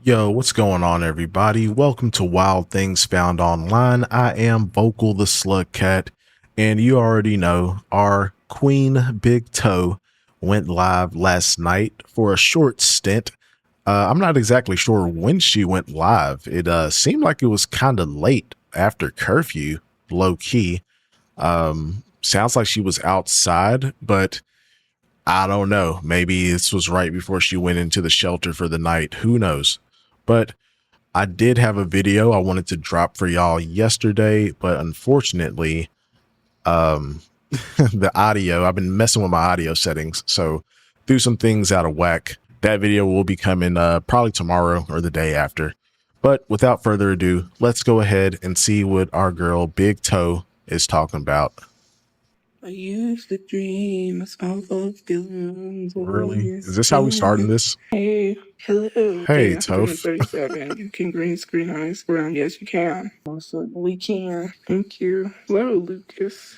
Yo, what's going on, everybody? Welcome to Wild Things Found Online. I am Vokal the Slug Cat, and you already know our Queen Big Toe went live last night for a short stint. I'm not exactly sure when she went live. It seemed like it was kind of late after curfew, low key. Sounds like she was outside, but I don't know. Maybe this was right before she went into the shelter for the night. Who knows? But I did have a video I wanted to drop for y'all yesterday, but unfortunately, um, the audio, I've been messing with my audio settings, so threw some things out of whack. That video will be coming probably tomorrow or the day after. But without further ado, let's go ahead and see what our girl Big Toe is talking about. I used to dream of small feelings. Really? Is this how we starting this? Hey, hello. Hey, Dana, Toph. 37. You can green screen eyes brown. Yes, you can. Also, we can. Thank you. Hello, Lucas.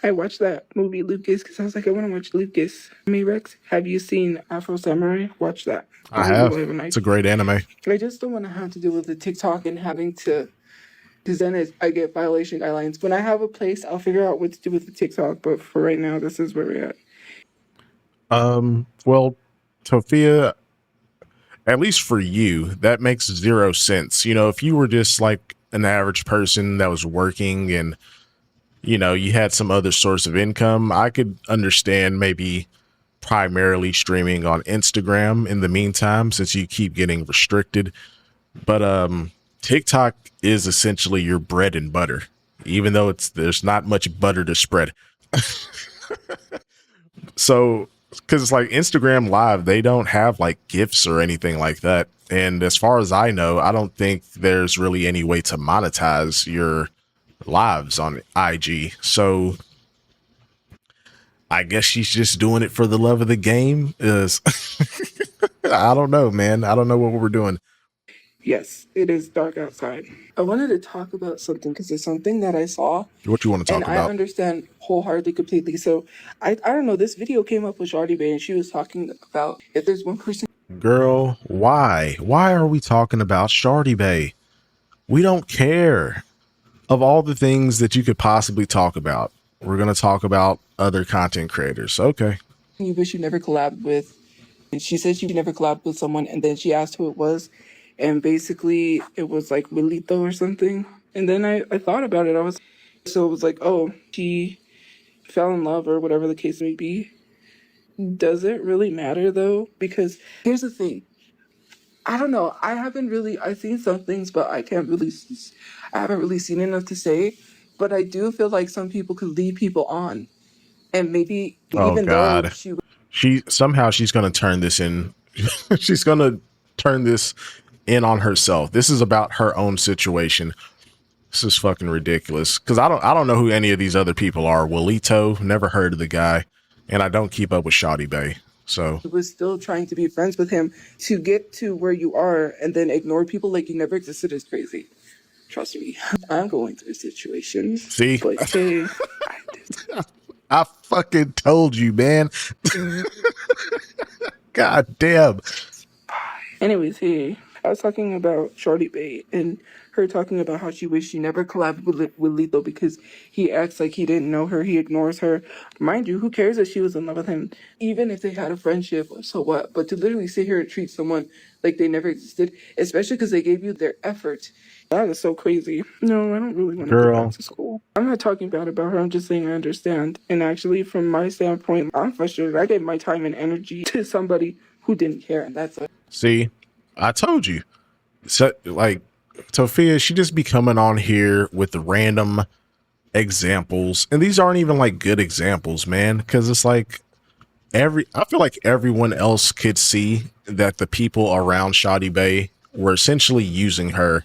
I watched that movie Lucas because I was like, I want to watch Lucas. Me Rex, have you seen Afro Samurai? Watch that. I have. It's a great anime. I just don't want to have to deal with the TikTok and having to, because then I get violation guidelines. When I have a place, I'll figure out what to do with the TikTok. But for right now, this is where we're at. Well, Tophia, at least for you, that makes zero sense. You know, if you were just like an average person that was working and, you know, you had some other source of income, I could understand maybe primarily streaming on Instagram in the meantime, since you keep getting restricted. But TikTok is essentially your bread and butter, even though there's not much butter to spread. So, because it's like Instagram Live, they don't have like GIFs or anything like that. And as far as I know, I don't think there's really any way to monetize your lives on IG. So I guess she's just doing it for the love of the game. Is I don't know, man. I don't know what we're doing. Yes, it is dark outside. I wanted to talk about something because it's something that I saw. What you want to talk and I about? understand wholeheartedly, completely. So I don't know. This video came up with Shawty Bay, and she was talking about if there's one person. Girl, why? Why are we talking about Shardy Bay? We don't care. Of all the things that you could possibly talk about, we're going to talk about other content creators. Okay. You wish you never collabed with. And she said she never collabed with someone, and then she asked who it was, and basically it was like Wilito or something. And then I thought about it. So it was like, oh, she fell in love or whatever the case may be. Does it really matter though? Because here's the thing. I don't know. I've seen some things, but I haven't really seen enough to say. But I do feel like some people could lead people on. And maybe even God. though she's going to turn this in. She's going to turn this in on herself. This is about her own situation. This is fucking ridiculous. Cause I don't know who any of these other people are. Willito, never heard of the guy. And I don't keep up with Shawty Bay. So you was still trying to be friends with him to get to where you are and then ignore people like you never existed is crazy. Trust me. I'm going through situations. See? But hey, I fucking told you, man. God damn. Anyways, hey, I was talking about Shawty Bay and her talking about how she wished she never collabed with Lito because he acts like he didn't know her, he ignores her. Mind you, who cares if she was in love with him? Even if they had a friendship, so what? But to literally sit here and treat someone like they never existed, especially because they gave you their effort, that is so crazy. No, I don't really want to go back to school. I'm not talking bad about her, I'm just saying I understand. And actually, from my standpoint, I'm frustrated. I gave my time and energy to somebody who didn't care, and that's it. See, I told you. So, like, Tophia, she just be coming on here with random examples. And these aren't even like good examples, man. Because it's like I feel like everyone else could see that the people around Shawty Bay were essentially using her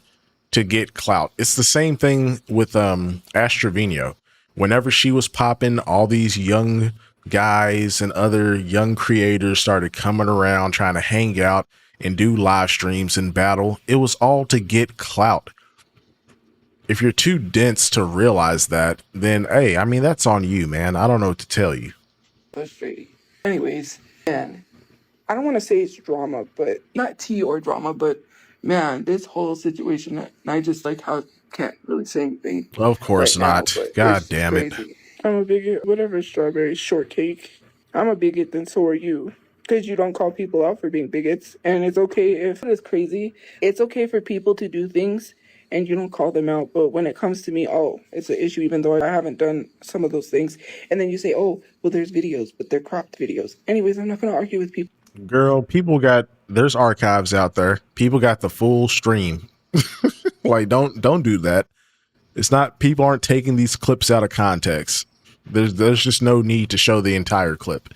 to get clout. It's the same thing with Astravino. Whenever she was popping, all these young guys and other young creators started coming around trying to hang out and do live streams and battle. It was all to get clout. If you're too dense to realize that, then hey, I mean, that's on you, man. I don't know what to tell you. Frustrating. Anyways, and I don't want to say it's drama, but not tea or drama, but Man, this whole situation, and I just like how can't really say anything Of right course now, not. but it's God just damn it. crazy. I'm a bigot, whatever, strawberry shortcake. I'm a bigot, then so are you. Because you don't call people out for being bigots. And it's okay if it's crazy. It's okay for people to do things and you don't call them out. But when it comes to me, oh, it's an issue, even though I haven't done some of those things. And then you say, oh, well, there's videos, but they're cropped videos. Anyways, I'm not going to argue with people. Girl, there's archives out there. People got the full stream. Like, don't do that. It's not, people aren't taking these clips out of context. There's just no need to show the entire clip.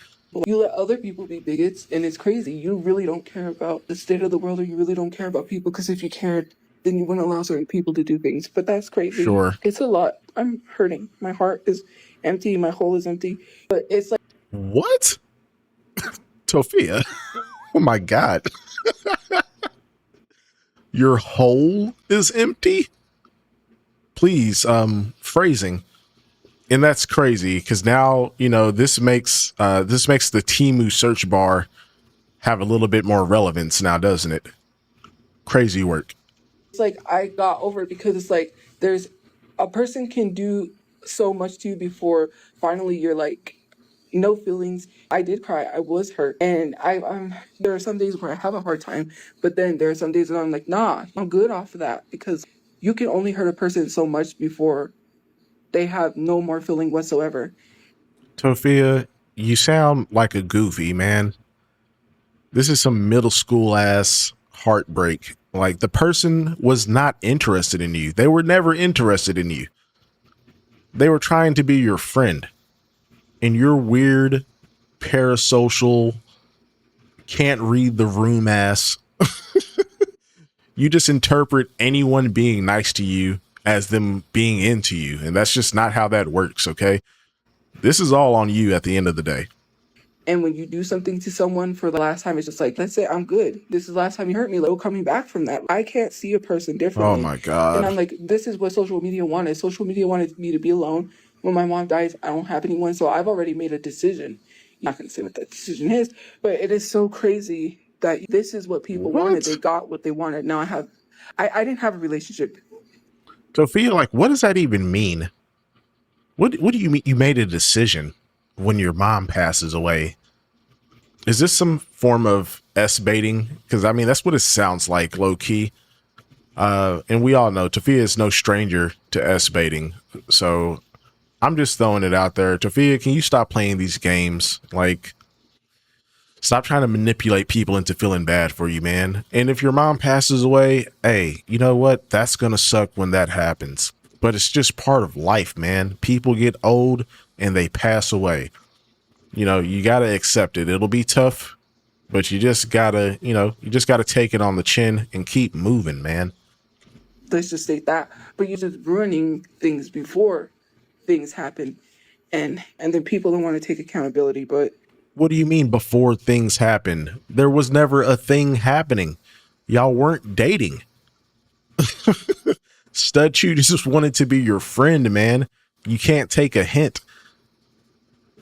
You let other people be bigots, and it's crazy. You really don't care about the state of the world, or you really don't care about people, because if you cared, then you wouldn't allow certain people to do things. But that's crazy. Sure. It's a lot. I'm hurting. My heart is empty. My hole is empty. But it's like, What? Tophia? Oh my God. Your hole is empty? Please, phrasing. And that's crazy because now, this makes the Temu search bar have a little bit more relevance now, doesn't it? Crazy work. it's like I got over it, because it's like there's a person can do so much to you before finally you're like, no feelings. I did cry. I was hurt, and there are some days where I have a hard time, but then there are some days where I'm like, nah, I'm good off of that, because you can only hurt a person so much before they have no more feeling whatsoever. Tophia, you sound like a goofy, man. This is some middle school ass heartbreak. Like, the person was not interested in you. They were never interested in you. They were trying to be your friend. And your weird, parasocial, can't read the room ass, you just interpret anyone being nice to you as them being into you. And that's just not how that works, okay? This is all on you at the end of the day. And when you do something to someone for the last time, it's just like, let's say I'm good. This is the last time you hurt me. Like, coming back from that, I can't see a person Oh differently. my And God. I'm like, this is what social media wanted. Social media wanted me to be alone. When my mom dies, I don't have anyone. So I've already made a decision. I'm not going to say what that decision is, but it is so crazy that this is what people wanted. They What? got what they wanted. Now I didn't have a relationship. Sophia, like, what does that even mean? What do you mean you made a decision when your mom passes away? Is this some form of S baiting? Because I mean, that's what it sounds like, low key. And we all know Tophia is no stranger to S baiting. So I'm just throwing it out there. Tophia, can you stop playing these games? Like, stop trying to manipulate people into feeling bad for you, man. And if your mom passes away, hey, you know what? That's going to suck when that happens. But it's just part of life, man. People get old and they pass away. You got to accept it. It'll be tough, but you just got to, take it on the chin and keep moving, man. Let's just state that. But you're just ruining things before things happen. And then people don't want to take accountability. But What do you mean before things happen? There was never a thing happening. Y'all weren't dating. Tophiachu just wanted to be your friend, man. You can't take a hint.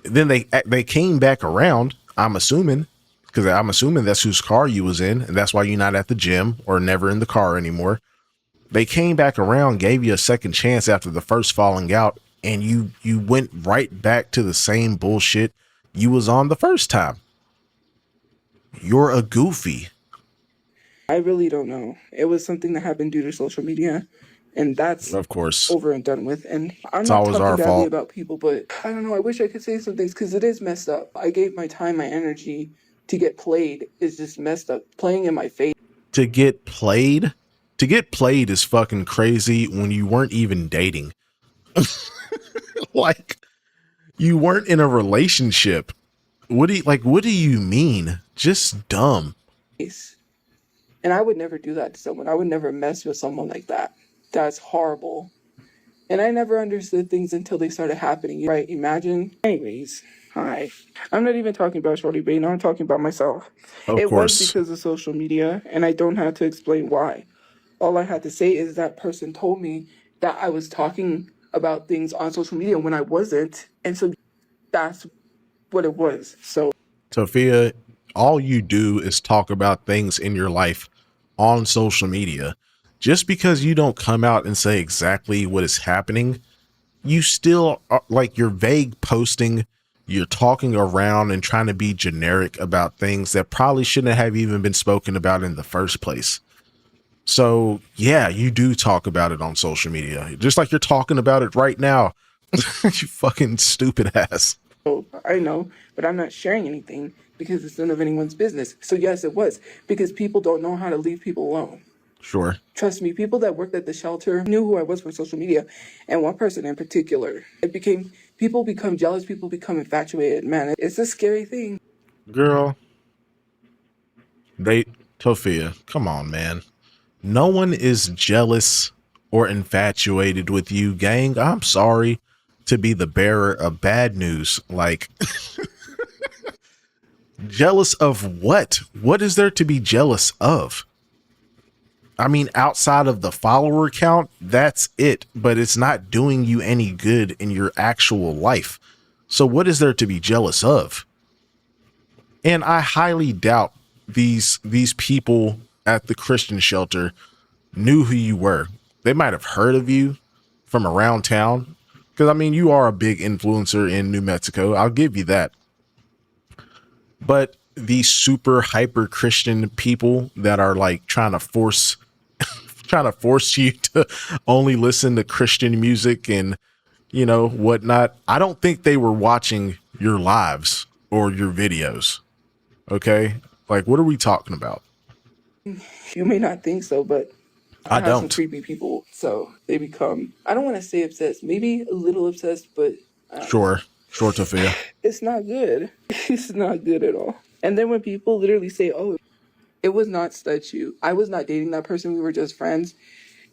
Then they came back around, I'm assuming, because I'm assuming that's whose car you was in, and that's why you're not at the gym or never in the car anymore. They came back around, gave you a second chance after the first falling out, and you went right back to the same bullshit you was on the first time. You're a goofy. I really don't know. It was something that happened due to social media, and that's Of course, over and done with. And I'm it's not always talking our badly fault. about people, but I don't know. I wish I could say some things, because it is messed up. I gave my time, my energy to get played. Is just messed up. Playing in my face. To get played? To get played is fucking crazy when you weren't even dating. Like, you weren't in a relationship. What do you mean? Just dumb. And I would never do that to someone. I would never mess with someone like that. That's horrible. And I never understood things until they started happening. Right? Imagine. Anyways, hi. I'm not even talking about Shorty Bane. I'm talking about myself. Of It was course. because of social media, and I don't have to explain why. All I had to say is that person told me that I was talking about things on social media when I wasn't. And so that's what it was. So Tophia, all you do is talk about things in your life on social media, just because you don't come out and say exactly what is happening, you still are, like, you're vague posting, you're talking around and trying to be generic about things that probably shouldn't have even been spoken about in the first place. So yeah, you do talk about it on social media, just like you're talking about it right now. You fucking stupid ass. Oh, I know, but I'm not sharing anything because it's none of anyone's business. So yes, it was because people don't know how to leave people alone. Sure. Trust me, people that worked at the shelter knew who I was from social media, and one person in particular. It became people become jealous, people become infatuated. Man, it's a scary thing. Girl, they Tophia, come on, man. No one is jealous or infatuated with you, gang. I'm sorry to be the bearer of bad news. Like, jealous of what? What is there to be jealous of? I mean, outside of the follower count, that's it, but it's not doing you any good in your actual life. So what is there to be jealous of? And I highly doubt these people at the Christian shelter knew who you were. They might have heard of you from around town, because I mean, you are a big influencer in New Mexico. I'll give you that. But these super hyper Christian people that are like trying to force you to only listen to Christian music and, whatnot. I don't think they were watching your lives or your videos. Okay. Like, what are we talking about? You may not think so, but I I have some don't. creepy people, so they become, I don't want to say obsessed, maybe a little obsessed, but I don't know. Sure. Sure, Tophia. It's not good. It's not good at all. And then when people literally say, oh, it was not Statue, I was not dating that person, we were just friends.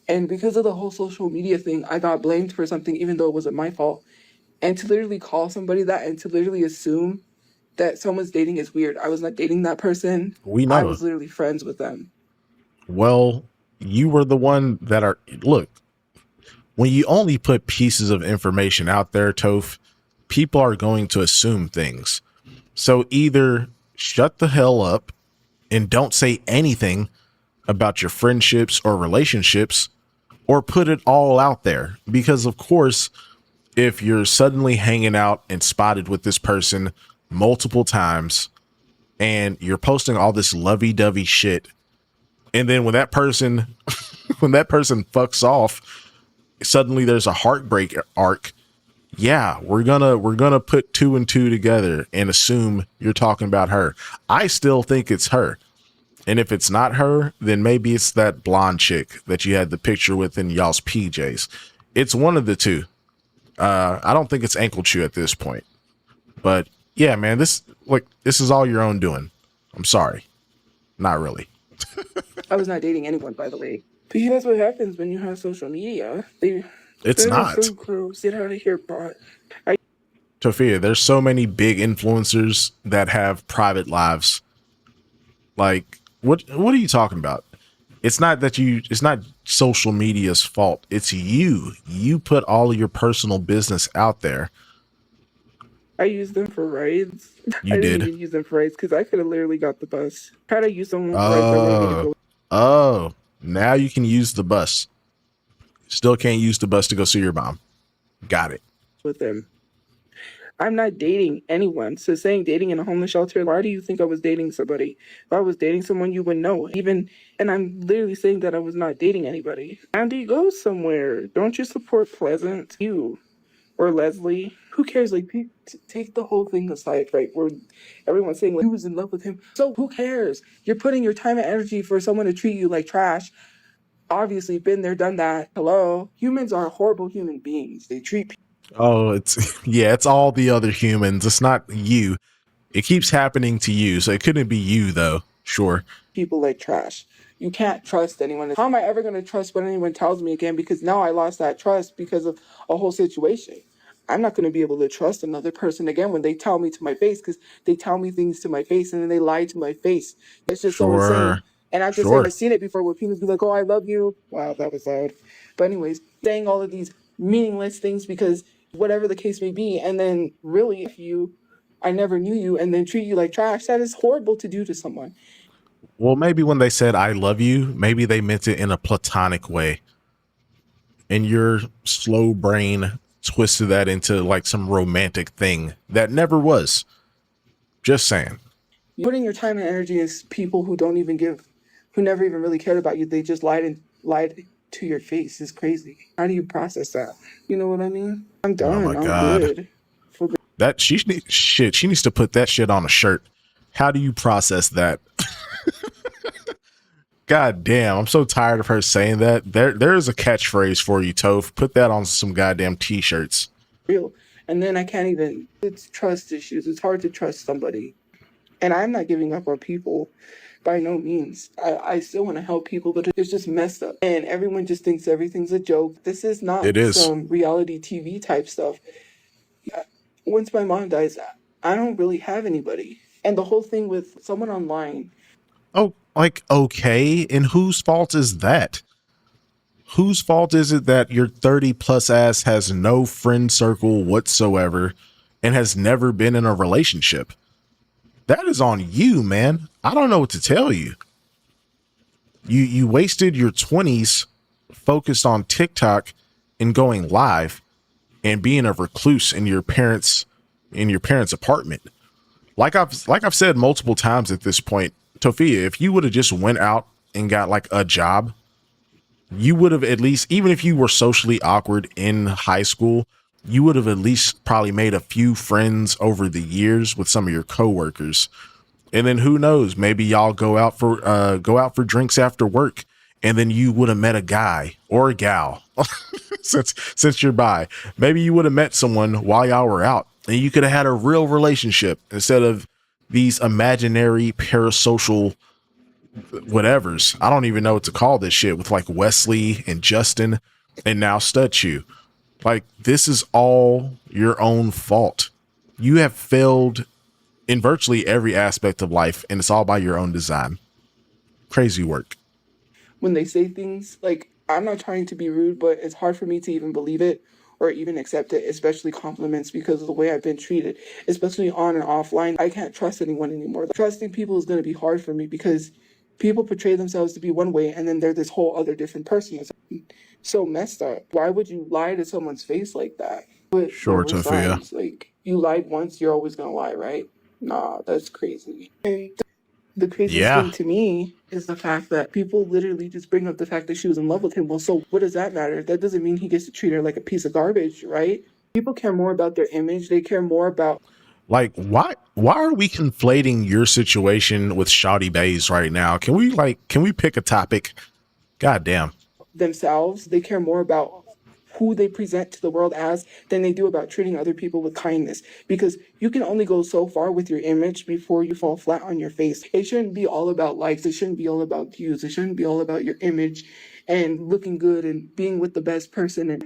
And because of the whole social media thing, I got blamed for something even though it wasn't my fault. And to literally call somebody that and to literally assume that someone's dating is weird. I was not dating that person. We I know. was literally friends with them. Well, you were the one that are, look, when you only put pieces of information out there, Toph, people are going to assume things. So either shut the hell up and don't say anything about your friendships or relationships, or put it all out there. Because, of course, if you're suddenly hanging out and spotted with this person multiple times and you're posting all this lovey-dovey shit, and then when that person when that person fucks off, suddenly there's a heartbreak arc. Yeah, we're gonna put two and two together and assume you're talking about her. I still think it's her. And if it's not her, then maybe it's that blonde chick that you had the picture with in y'all's PJs. It's one of the two. I don't think it's Ankle Chew at this point. But yeah, man, this is all your own doing. I'm sorry. Not really. I was not dating anyone, by the way. But that's what happens when you have social media. It's They're not. so gross. Get out of here, bot. I Tophia, there's so many big influencers that have private lives. Like, what are you talking about? It's not social media's fault. It's you. You put all of your personal business out there. I use them for rides. I You didn't did. even use them for rides because I could have literally got the bus. Had I used someone for rides that wanted me to Oh. go Oh. Now you can use the bus. Still can't use the bus to go see your mom. Got it. with them. I'm not dating anyone. So saying dating in a homeless shelter, why do you think I was dating somebody? If I was dating someone, you would know. Even, and I'm literally saying that I was not dating anybody. Andy, go somewhere. Don't you support Pleasant? You or Leslie? Who cares? Like, take the whole thing aside, right? Where everyone's saying like, he was in love with him. So who cares? You're putting your time and energy for someone to treat you like trash. Obviously, been there, done that. Hello? Humans are horrible human beings. They treat Oh, it's yeah, it's all the other humans. It's not you. It keeps happening to you, so it couldn't be you though. Sure. people like trash. You can't trust anyone. How am I ever going to trust what anyone tells me again? Because now I lost that trust because of a whole situation. I'm not going to be able to trust another person again when they tell me to my face because they tell me things to my face and then they lie to my face. It's just so insane. Sure. And I'm just saying, Sure. I've seen it before where people be like, oh, I love you. Wow, that was loud. But, anyways, saying all of these meaningless things because whatever the case may be, and then really, if you, I never knew you, and then treat you like trash, that is horrible to do to someone. Well, maybe when they said I love you, maybe they meant it in a platonic way. And your slow brain twisted that into like some romantic thing that never was. Just saying. Putting your time and energy in people who don't even give, who never even really cared about you. They just lied to your face is crazy. How do you process that? You know what I mean? I'm Oh my done. I'm God. good. That she needs to put that shit on a shirt. How do you process that? God damn, I'm so tired of her saying that. There's a catchphrase for you, Toph. Put that on some goddamn t-shirts. Real. And then I can't even. It's trust issues. It's hard to trust somebody. And I'm not giving up on people by no means. I still want to help people, but it's just messed up. And everyone just thinks everything's a joke. This is It not is. some reality TV type stuff. Once my mom dies, I don't really have anybody. And the whole thing with someone online, Oh, like, okay. And whose fault is that? Whose fault is it that your 30 plus ass has no friend circle whatsoever and has never been in a relationship? That is on you, man. I don't know what to tell you. You wasted your 20s focused on TikTok and going live and being a recluse in your parents' apartment. Like I've said multiple times at this point, Tophia, if you would have just went out and got like a job, you would have at least, even if you were socially awkward in high school, you would have at least probably made a few friends over the years with some of your coworkers. And then who knows, maybe y'all go out for drinks after work, and then you would have met a guy or a gal. Since you're bi, maybe you would have met someone while y'all were out and you could have had a real relationship instead of these imaginary parasocial whatevers. I don't even know what to call this shit with like Wesley and Justin and now Tophiachu. Like, this is all your own fault. You have failed in virtually every aspect of life, and it's all by your own design. Crazy work. when they say things, like, I'm not trying to be rude, but it's hard for me to even believe it or even accept it, especially compliments because of the way I've been treated, especially on and offline. I can't trust anyone anymore. Trusting people is going to be hard for me because people portray themselves to be one way and then they're this whole other different person. It's so messed up. Why would you lie to someone's face like that? But Sure, double Tophia. signs. Like, you lied once, you're always going to lie, right? Nah, that's crazy. And the craziest Yeah. thing to me is the fact that people literally just bring up the fact that she was in love with him. Well, so what does that matter? That doesn't mean he gets to treat her like a piece of garbage, right? People care more about their image. They care more about Like, why are we conflating your situation with Shoddy Bays right now? Can we pick a topic? God damn. themselves. They care more about who they present to the world as than they do about treating other people with kindness. Because you can only go so far with your image before you fall flat on your face. It shouldn't be all about likes. It shouldn't be all about views. It shouldn't be all about your image and looking good and being with the best person. And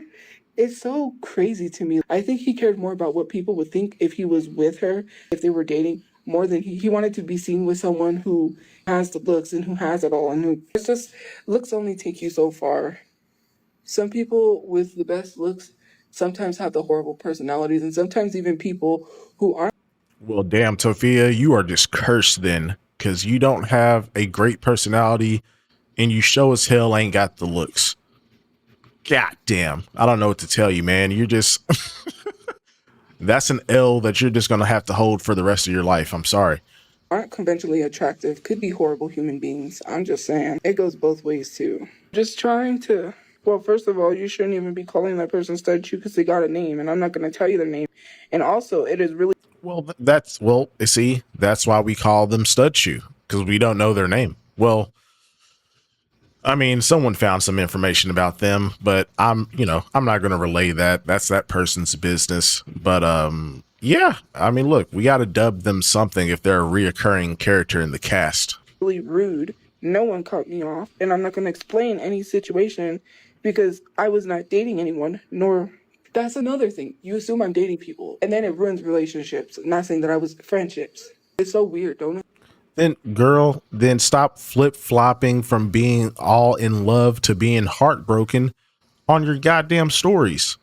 it's so crazy to me. I think he cared more about what people would think if he was with her, if they were dating, more than he wanted to be seen with someone who has the looks and who has it all. And who, it's just, looks only take you so far. Some people with the best looks sometimes have the horrible personalities, and sometimes even people who aren't. Well, damn, Tophia, you are just cursed then, because you don't have a great personality and you show as hell ain't got the looks. God damn. I don't know what to tell you, man. You're just, that's an L that you're just going to have to hold for the rest of your life. I'm sorry. Aren't conventionally attractive could be horrible human beings. I'm just saying. It goes both ways too. Just trying to. Well, first of all, you shouldn't even be calling that person Statue because they got a name, and I'm not going to tell you their name. And also, it is really Well, well, you see, that's why we call them stud shoe, because we don't know their name. Well, I mean, someone found some information about them, but I'm not going to relay that. That's that person's business. But, yeah, I mean, look, we got to dub them something if they're a reoccurring character in the cast. really rude. No one cut me off, and I'm not going to explain any situation because I was not dating anyone, nor. That's another thing. You assume I'm dating people, and then it ruins relationships. I'm not saying that I was friendships. It's so weird, don't it? Then, girl, then stop flip flopping from being all in love to being heartbroken on your goddamn stories.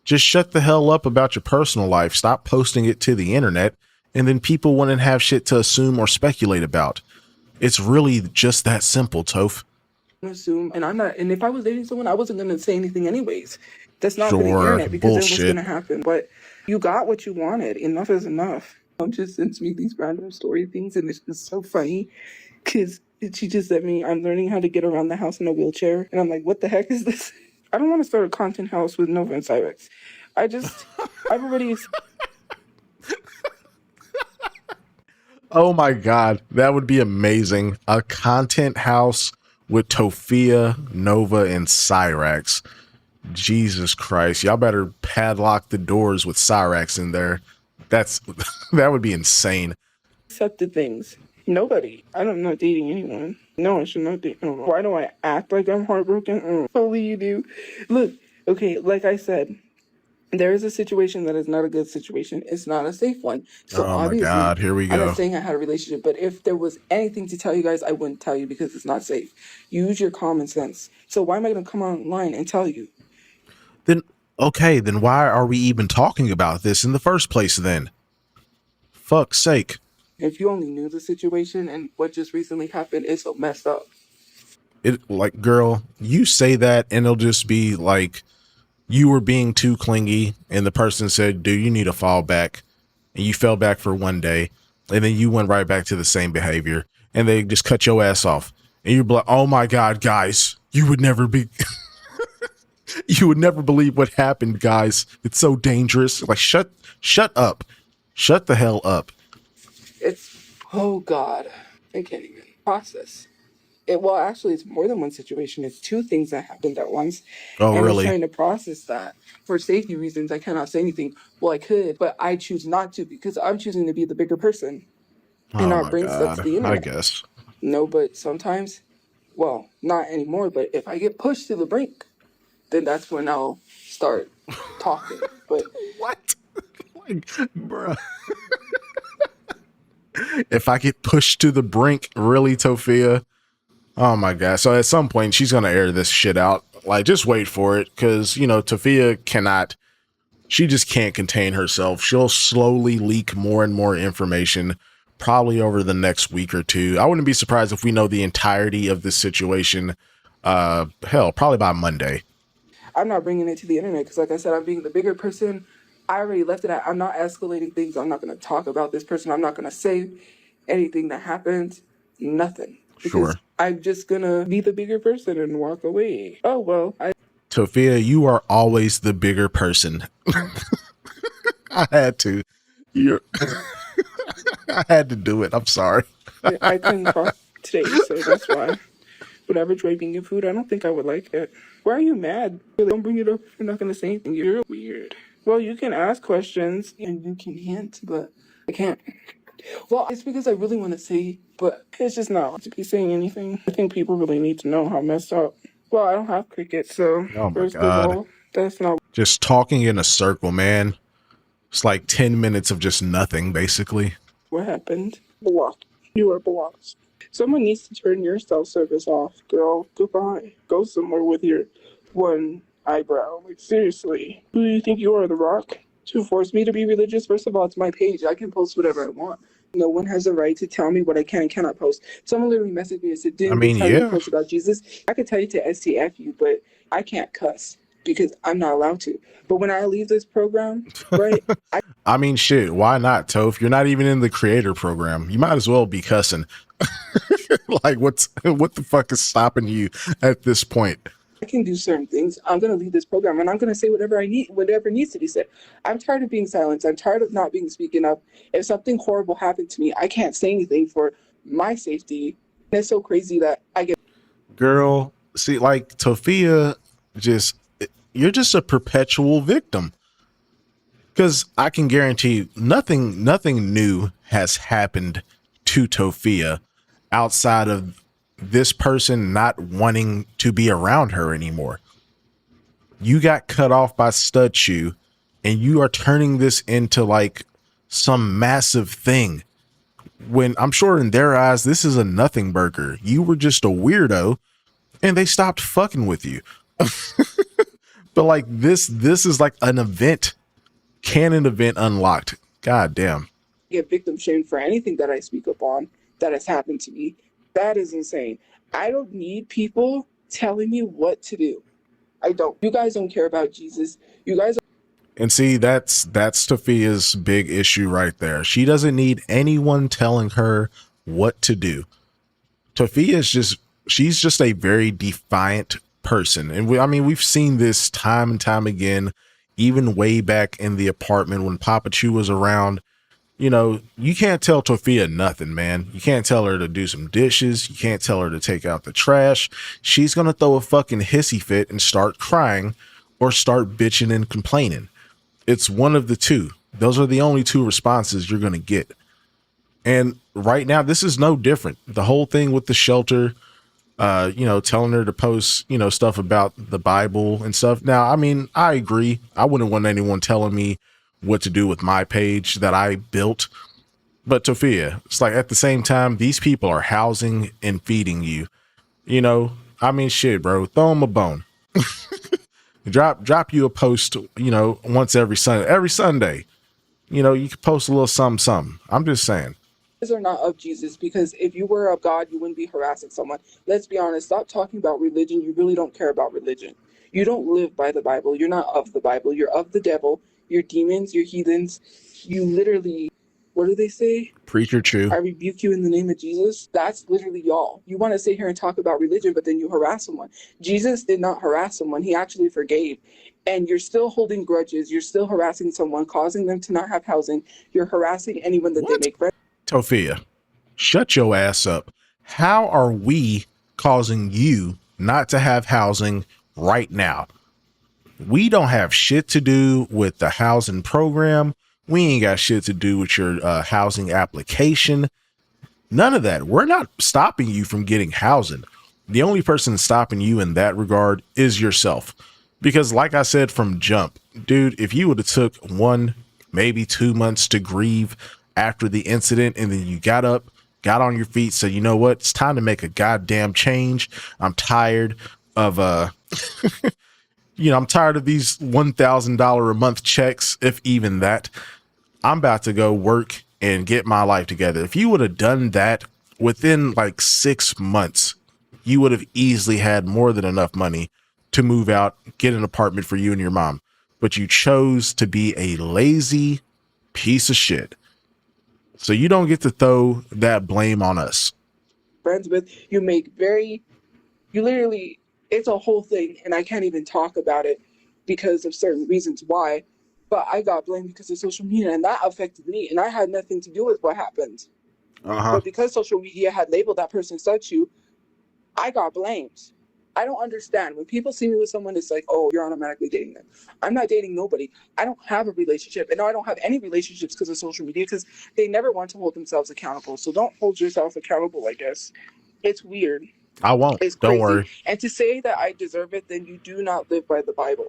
Just shut the hell up about your personal life. Stop posting it to the internet, and then people wouldn't have shit to assume or speculate about. It's really just that simple, Toph. Assume, and I'm not, and if I was dating someone, I wasn't going to say anything anyways. That's not for the Sure, internet because then what's going bullshit. to happen? But you got what you wanted. Enough is enough. Just sends me these random story things, and it's just so funny because she just sent me, I'm learning how to get around the house in a wheelchair. And I'm like, what the heck is this? I don't want to start a content house with Nova and Cyrex. I've already. Oh my god, that would be amazing. A content house with Tophia, Nova, and Cyrax. Jesus Christ, y'all better padlock the doors with Cyrax in there. That's that would be insane. Accepted things. Nobody. I don't know dating anyone. No, I should not date. No. Why do I act like I'm heartbroken? Only you do. Look, okay, like I said, there is a situation that is not a good situation. It's not a safe one. So Oh my obviously, god, here we I'm not go. saying I had a relationship, but if there was anything to tell you guys, I wouldn't tell you because it's not safe. Use your common sense. So why am I going to come online and tell you? Then okay, then why are we even talking about this in the first place then? Fuck's sake. If you only knew the situation and what just recently happened, it's so messed up. It like girl, you say that and it'll just be like you were being too clingy and the person said, dude, you need to fall back. And you fell back for one day. And then you went right back to the same behavior. And they just cut your ass off. And you're like, oh my God, guys, you would never be you would never believe what happened, guys. It's so dangerous. Like shut up. Shut the hell up. It's, oh God, I can't even process. Well, actually, it's more than one situation. It's two things that happened at once. Oh And it's really? trying to process that. For safety reasons, I cannot say anything. Well, I could, but I choose not to because I'm choosing to be the bigger person and Oh not my bring stuff to God. the I internet. guess. No, but sometimes, well, not anymore, but if I get pushed to the brink, then that's when I'll start talking. But What? Like, bruh. If I get pushed to the brink, really, Tophia? Oh my god. So at some point she's gonna air this shit out. Like just wait for it. Cause you know, Tophia cannot she just can't contain herself. She'll slowly leak more and more information probably over the next week or two. I wouldn't be surprised if we know the entirety of this situation hell, probably by Monday. I'm not bringing it to the internet because, like I said, I'm being the bigger person. I already left it at, I'm not escalating things. I'm not going to talk about this person. I'm not going to say anything that happened. Nothing. Because Sure. I'm just going to be the bigger person and walk away. Oh, well, Tophia, you are always the bigger person. I had to. You're I had to do it. I'm sorry. I couldn't talk today, so that's why. Whatever Joy being in food, I don't think I would like it. Why are you mad? Don't bring it up if you're not going to say anything. You're weird. Well, you can ask questions and you can hint, but I can't. Well, it's because I really want to say, but it's just not to be saying anything. I think people really need to know how messed up. Well, I don't have cricket, so Oh my first of god. all, that's not Just talking in a circle, man. It's like 10 minutes of just nothing, basically. what happened. Blocked. You are blocked. Someone needs to turn your cell service off, girl. Goodbye. Go somewhere with your one eyebrow. Like, seriously. Who do you think you are, The Rock? To force me to be religious? First of all, it's my page. I can post whatever I want. No one has a right to tell me what I can and cannot post. Someone literally messaged me and said, I didn't they mean, tell you to yeah. post about Jesus? I could tell you to STF you, but I can't cuss because I'm not allowed to. But when I leave this program, right, I mean, shit, why not, Toph? You're not even in the creator program. You might as well be cussing. Like, what the fuck is stopping you at this point? I can do certain things. I'm going to lead this program and I'm going to say whatever I need, whatever needs to be said. I'm tired of being silenced. I'm tired of not being speaking up. If something horrible happened to me, I can't say anything for my safety. And it's so crazy that I get Girl, see, like, Tophia, just, you're just a perpetual victim. Because I can guarantee you, nothing new has happened to Tophia outside of this person not wanting to be around her anymore. You got cut off by Tophiachu, and you are turning this into like some massive thing. When I'm sure in their eyes, this is a nothing burger. You were just a weirdo, and they stopped fucking with you. But like this is like an event, canon event unlocked. God damn. victim shamed for anything that I speak up on that has happened to me. That is insane. I don't need people telling me what to do. I don't. You guys don't care about Jesus. You guys And see, that's Tophia's big issue right there. She doesn't need anyone telling her what to do. Tophia is just she's just a very defiant person. And I mean, we've seen this time and time again, even way back in the apartment when Papa Chu was around. You know, you can't tell Tophia nothing, man. You can't tell her to do some dishes. You can't tell her to take out the trash. She's going to throw a fucking hissy fit and start crying or start bitching and complaining. It's one of the two. Those are the only two responses you're going to get. And right now, this is no different. The whole thing with the shelter, telling her to post, stuff about the Bible and stuff. Now, I mean, I agree. I wouldn't want anyone telling me what to do with my page that I built. But Tophia, it's like at the same time, these people are housing and feeding you. I mean, shit, bro. Throw them a bone. Drop you a post, once every Sunday. Every Sunday, you could post a little something. I'm just saying. are not of Jesus, because if you were of God, you wouldn't be harassing someone. Let's be honest. Stop talking about religion. You really don't care about religion. You don't live by the Bible. You're not of the Bible. You're of the devil. You're demons. You're heathens. You literally, what do they say? Preacher Chew. I rebuke you in the name of Jesus. That's literally y'all. You want to sit here and talk about religion, but then you harass someone. Jesus did not harass someone. He actually forgave. And you're still holding grudges. You're still harassing someone, causing them to not have housing. You're harassing anyone that they make friends. Tophia, shut your ass up. How are we causing you not to have housing right now? We don't have shit to do with the housing program. We ain't got shit to do with your housing application. None of that. We're not stopping you from getting housing. The only person stopping you in that regard is yourself. Because like I said from jump, dude, if you would have took 1, maybe 2 months to grieve after the incident, and then you got up, got on your feet, said, you know what, it's time to make a goddamn change. I'm tired of I'm tired of these $1,000 a month checks, if even that. I'm about to go work and get my life together. If you would have done that within like 6 months, you would have easily had more than enough money to move out, get an apartment for you and your mom. But you chose to be a lazy piece of shit. So you don't get to throw that blame on us. Friends with, you literally, it's a whole thing, and I can't even talk about it because of certain reasons why. But I got blamed because of social media, and that affected me, and I had nothing to do with what happened. But because social media had labeled that person such, I got blamed. I don't understand. When people see me with someone, it's like, oh, you're automatically dating them. I'm not dating nobody. I don't have a relationship. And no, I don't have any relationships because of social media, because they never want to hold themselves accountable. So don't hold yourself accountable, I guess. It's weird. I won't. It's Don't crazy. worry. And to say that I deserve it, then you do not live by the Bible.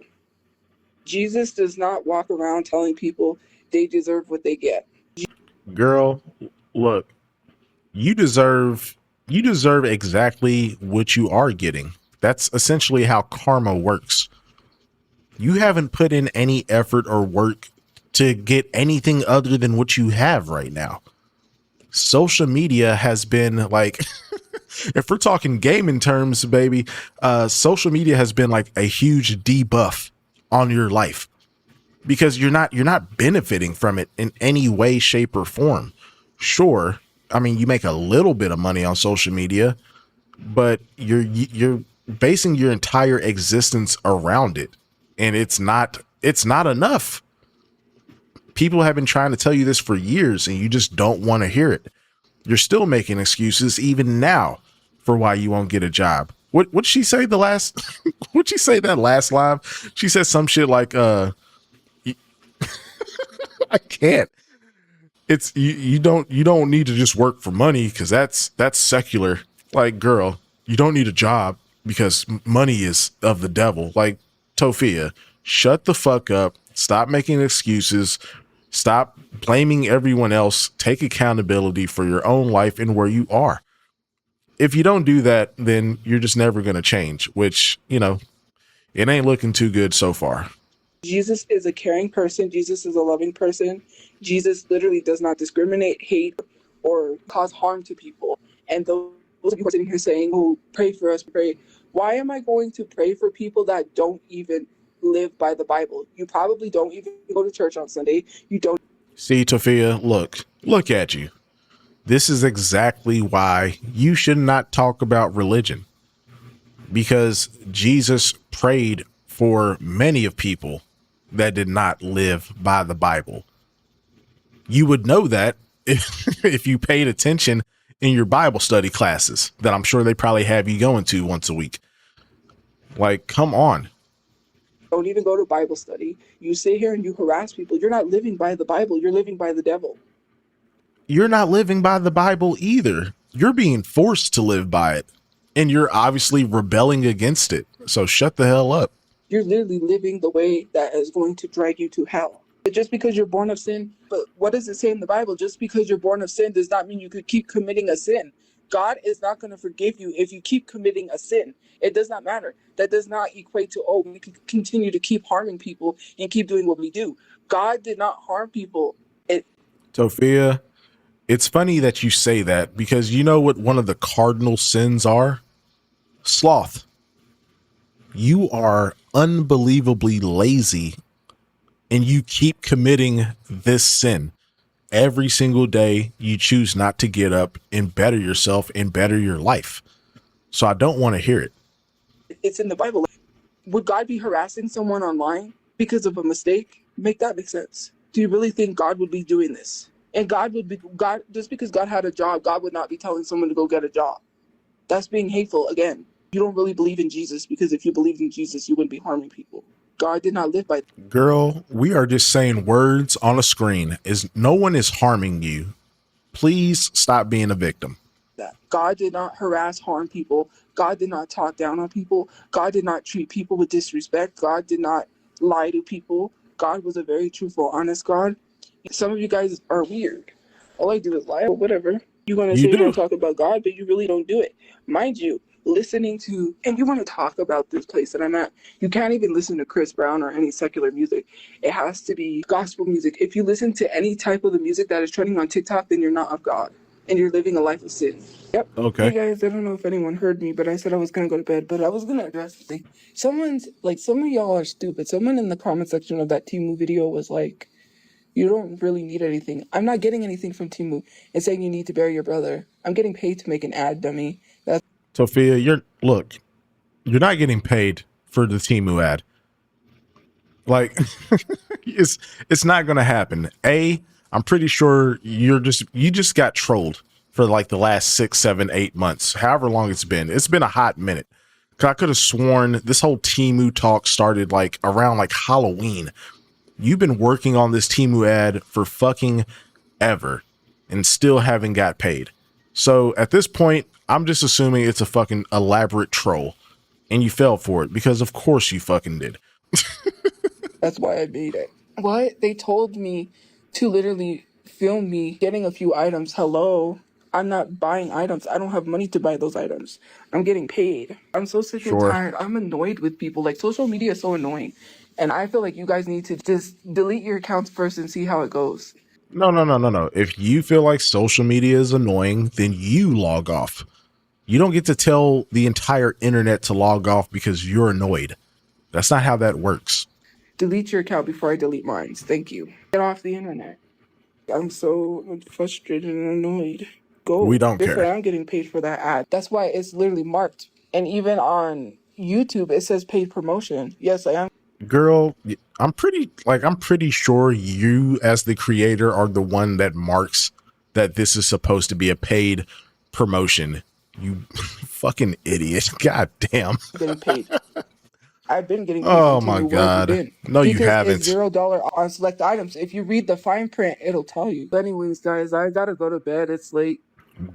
Jesus does not walk around telling people they deserve what they get. Girl, look, you deserve exactly what you are getting. That's essentially how karma works. You haven't put in any effort or work to get anything other than what you have right now. Social media has been like if we're talking gaming terms, baby, social media has been like a huge debuff on your life because you're not benefiting from it in any way, shape, or form. Sure, I mean, you make a little bit of money on social media, but you're basing your entire existence around it, and it's not enough. People have been trying to tell you this for years, and you just don't want to hear it. You're still making excuses even now for why you won't get a job. What'd she say the last what'd she say that last live? She said some shit like I can't. It's you don't need to just work for money because that's secular. Like, girl, you don't need a job because money is of the devil. Like, Tophia, shut the fuck up. Stop making excuses. Stop blaming everyone else. Take accountability for your own life and where you are. If you don't do that, then you're just never going to change, which, it ain't looking too good so far. Jesus is a caring person. Jesus is a loving person. Jesus literally does not discriminate, hate, or cause harm to people. And those Most of you are sitting here saying, "Oh, pray for us, pray." Why am I going to pray for people that don't even live by the Bible? You probably don't even go to church on Sunday. You don't. See, Tophia, look at you. This is exactly why you should not talk about religion, because Jesus prayed for many of people that did not live by the Bible. You would know that if you paid attention in your Bible study classes that I'm sure they probably have you going to once a week. Like, come on. Don't even go to Bible study. You sit here and you harass people. You're not living by the Bible. You're living by the devil. You're not living by the Bible either. You're being forced to live by it. And you're obviously rebelling against it. So shut the hell up. You're literally living the way that is going to drag you to hell. But just because you're born of sin, but what does it say in the Bible? Just because you're born of sin does not mean you could keep committing a sin. God is not going to forgive you if you keep committing a sin. It does not matter. That does not equate to, oh, we can continue to keep harming people and keep doing what we do. God did not harm people. Tophia, it's funny that you say that, because you know what one of the cardinal sins are? Sloth. You are unbelievably lazy and you keep committing this sin. Every single day you choose not to get up and better yourself and better your life. So I don't want to hear it. It's in the Bible. Would God be harassing someone online because of a mistake? Make that make sense. Do you really think God would be doing this? And God, just because God had a job, God would not be telling someone to go get a job. That's being hateful again. You don't really believe in Jesus, because if you believed in Jesus, you wouldn't be harming people. God did not live by Girl, we are just saying words on a screen. No one is harming you. Please stop being a victim. that. God did not harass, harm people. God did not talk down on people. God did not treat people with disrespect. God did not lie to people. God was a very truthful, honest God. Some of you guys are weird. All I do is lie, but whatever. You're going to You sit here and do. talk about God, but you really don't do it. Mind you, listening to, and you want to talk about this place that I'm at, you can't even listen to Chris Brown or any secular music. It has to be gospel music. If you listen to any type of the music that is trending on TikTok, then you're not of God and you're living a life of sin. Yep. Hey Okay. guys, I don't know if anyone heard me, but I said I was gonna go to bed, but I was gonna address the thing. Someone's like, some of y'all are stupid. Someone in the comment section of that Timu video was like, "You don't really need anything." I'm not getting anything from Timu. It's saying you need to bury your brother. I'm getting paid to make an ad, dummy. That's Tophia, you're not getting paid for the Timu ad. Like, it's not going to happen. I'm pretty sure you just got trolled for like the last 6, 7, 8 months, however long it's been. It's been a hot minute. 'Cause I could have sworn this whole Timu talk started like around like Halloween. You've been working on this Timu ad for fucking ever and still haven't got paid. So at this point, I'm just assuming it's a fucking elaborate troll and you fell for it, because of course you fucking did. That's why I made it. What? They told me to literally film me getting a few items. Hello? I'm not buying items. I don't have money to buy those items. I'm getting paid. I'm so sick and Sure. tired. I'm annoyed with people. Like, social media is so annoying. And I feel like you guys need to just delete your accounts first and see how it goes. No, no, no, no, no. If you feel like social media is annoying, then you log off. You don't get to tell the entire internet to log off because you're annoyed. That's not how that works. Delete your account before I delete mine. Thank you. Get off the internet. I'm so frustrated and annoyed. We Go. don't This way care. I'm getting paid for that ad. That's why it's literally marked. And even on YouTube, it says paid promotion. Yes, I am Girl, I'm pretty sure you as the creator are the one that marks that this is supposed to be a paid promotion. You fucking idiot. God damn. getting paid. I've been getting paid from Oh my Temu. Where have you god. been? No, you Because it's haven't. $0 on select items. If you read the fine print, it'll tell you. But anyways, guys, I gotta go to bed. It's late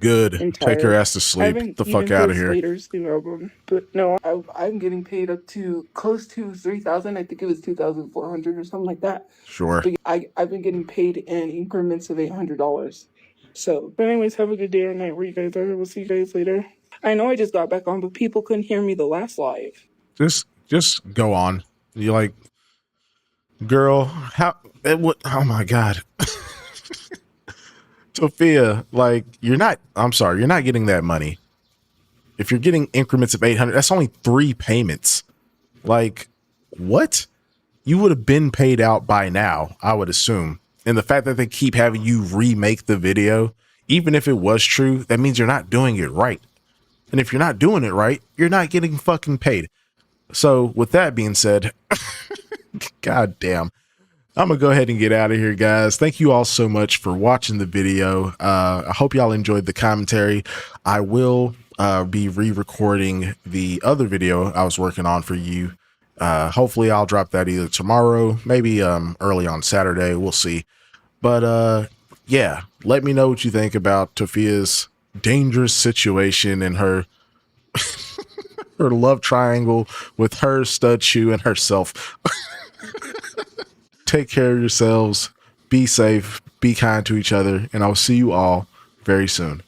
Good. and Take your tired. ass to I sleep. Get haven't the fuck even out played of here. Slater's new album, but no, I'm getting paid up to close to 3,000. I think it was 2,400 or something like that. Sure. But I've been getting paid in increments of $800. So, but anyways, have a good day or night where you guys are. We'll see you guys later. I know I just got back on, but people couldn't hear me the last live. Just go on. You like, girl, how it would, oh my god. Tophia, like, I'm sorry, you're not getting that money. If you're getting increments of 800, that's only 3 payments. Like, what? You would have been paid out by now, I would assume. And the fact that they keep having you remake the video, even if it was true, that means you're not doing it right. And if you're not doing it right, you're not getting fucking paid. So with that being said, god damn, I'm gonna go ahead and get out of here, guys. Thank you all so much for watching the video. I hope y'all enjoyed the commentary. I will be re-recording the other video I was working on for you. Hopefully I'll drop that either tomorrow, maybe early on Saturday. We'll see. But yeah, let me know what you think about Tophia's dangerous situation and her love triangle with her stud shoe and herself. Take care of yourselves. Be safe. Be kind to each other. And I'll see you all very soon.